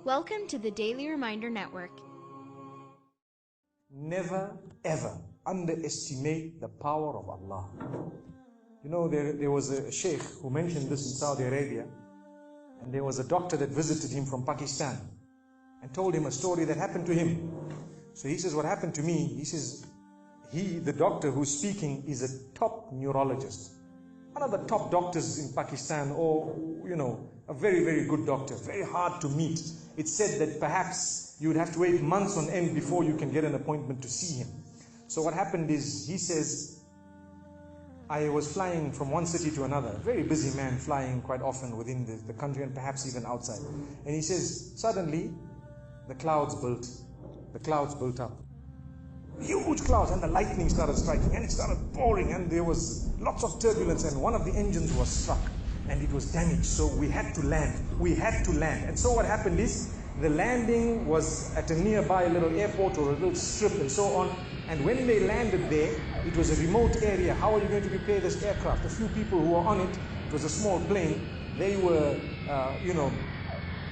Welcome to the Daily Reminder Network. Never ever underestimate the power of Allah. You know, there was a sheikh who mentioned this in Saudi Arabia, and there was a doctor that visited him from Pakistan and told him a story that happened to him. So he says, what happened to me? He says, the doctor who's speaking is a top neurologist, one of the top doctors in Pakistan, or, you know, a very, very good doctor, very hard to meet. It's said that perhaps you would have to wait months on end before you can get an appointment to see him. So what happened is, he says, I was flying from one city to another, a very busy man, flying quite often within the country and perhaps even outside. And he says, suddenly the clouds built up. Huge clouds, and the lightning started striking, and it started pouring, and there was lots of turbulence, and one of the engines was struck and it was damaged. So we had to land. And so what happened is, the landing was at a nearby little airport or a little strip and so on. And when they landed there, it was a remote area. How are you going to repair this aircraft? The few people who were on it, it was a small plane, they were,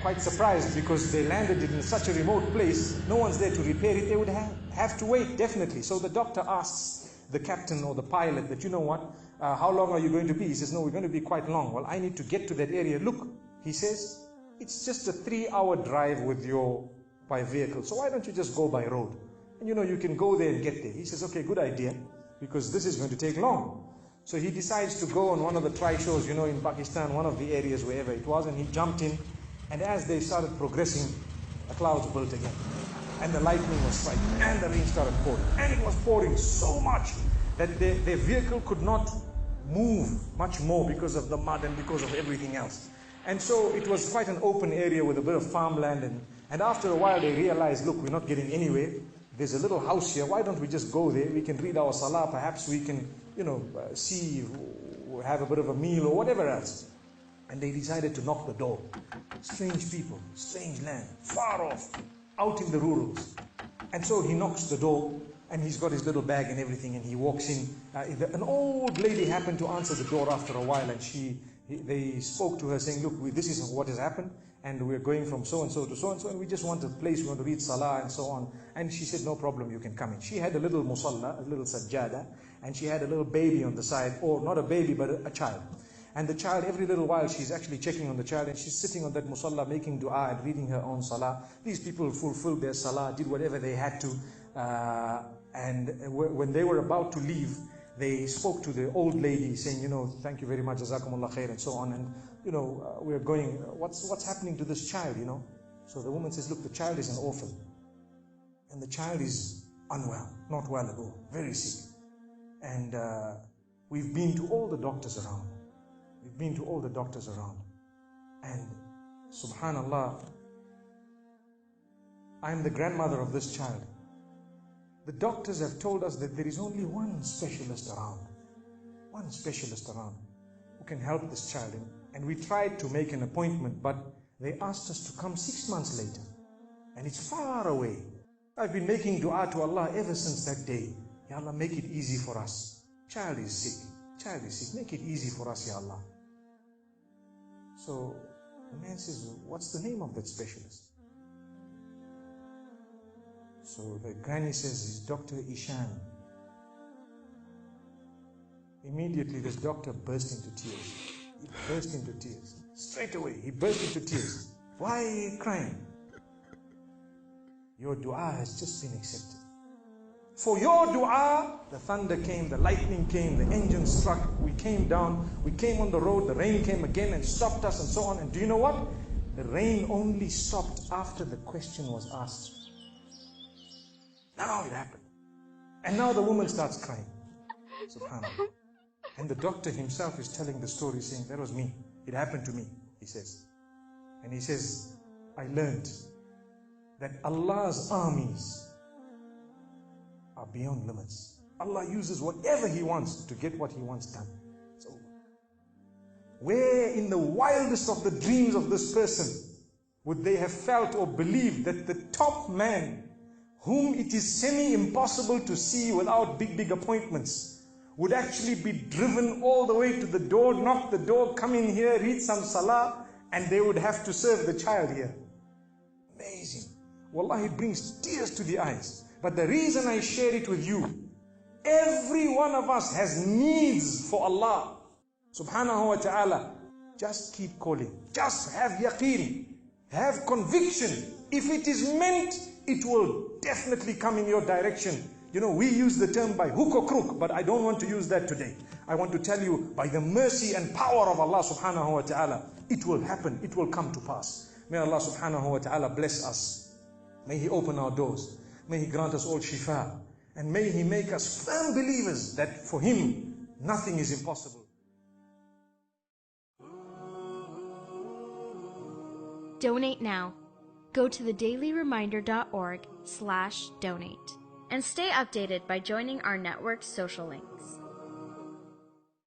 quite surprised because they landed it in such a remote place. No one's there to repair it. They would have to wait, definitely. So the doctor asks the captain or the pilot that, you know what, how long are you going to be? He says, no, we're going to be quite long. Well, I need to get to that area. Look, he says, it's just a 3-hour drive by vehicle. So why don't you just go by road? And you can go there and get there. He says, okay, good idea, because this is going to take long. So he decides to go on one of the trishaws, in Pakistan, one of the areas, wherever it was, and he jumped in. And as they started progressing, the clouds built again. And the lightning was striking, and the rain started pouring. And it was pouring so much that their vehicle could not move much more because of the mud and because of everything else. And so it was quite an open area with a bit of farmland. And after a while they realized, look, we're not getting anywhere. There's a little house here. Why don't we just go there? We can read our salah. Perhaps we can, see, have a bit of a meal or whatever else. And they decided to knock the door. Strange people, strange land, far off, out in the rurals. And so he knocks the door, and he's got his little bag and everything, and he walks in. An old lady happened to answer the door after a while, and they spoke to her saying, look, this is what has happened, and we're going from so-and-so to so-and-so, and we just want a place, we want to read salah and so on. And she said, no problem, you can come in. She had a little musalla, a little sajjada, and she had a little baby on the side, or not a baby, but a child. And the child, every little while, she's actually checking on the child, and she's sitting on that musalla, making dua and reading her own salah. These people fulfilled their salah, did whatever they had to. And when they were about to leave, they spoke to the old lady saying, thank you very much, jazakumullah khair, and so on. And, we're going, what's happening to this child, So the woman says, look, the child is an orphan. And the child is unwell, not well at all, very sick. And we've been to all the doctors around. And subhanallah, I'm the grandmother of this child. The doctors have told us that there is only one specialist around who can help this child. And we tried to make an appointment, but they asked us to come 6 months later. And it's far away. I've been making dua to Allah ever since that day. Ya Allah, make it easy for us. Child is sick. Make it easy for us, Ya Allah. So the man says, what's the name of that specialist? So the granny says, he's Dr. Ishan. Immediately this doctor burst into tears. Straight away, he burst into tears. Why are you crying? Your dua has just been accepted. For your dua, the thunder came, the lightning came, the engine struck, we came down, we came on the road, the rain came again and stopped us and so on. And do you know what? The rain only stopped after the question was asked. Now it happened. And now the woman starts crying. SubhanAllah. And the doctor himself is telling the story, saying, that was me. It happened to me, he says. And he says, I learned that Allah's armies are beyond limits. Allah uses whatever He wants to get what He wants done. It's over. Where in the wildest of the dreams of this person would they have felt or believed that the top man, whom it is semi-impossible to see without big appointments, would actually be driven all the way to the door, knock the door, come in here, read some salah, and they would have to serve the child here. amazing. Wallahi, it brings tears to the eyes. But the reason I share it with you, every one of us has needs for Allah subhanahu wa ta'ala. Just keep calling. Just have yaqeen. Have conviction. If it is meant, it will definitely come in your direction. You know, we use the term by hook or crook, but I don't want to use that today. I want to tell you, by the mercy and power of Allah subhanahu wa ta'ala, it will happen, it will come to pass. May Allah subhanahu wa ta'ala bless us. May He open our doors. May He grant us all shifa. And may He make us firm believers that for Him, nothing is impossible. Donate now. Go to thedailyreminder.org/donate and stay updated by joining our network's social links.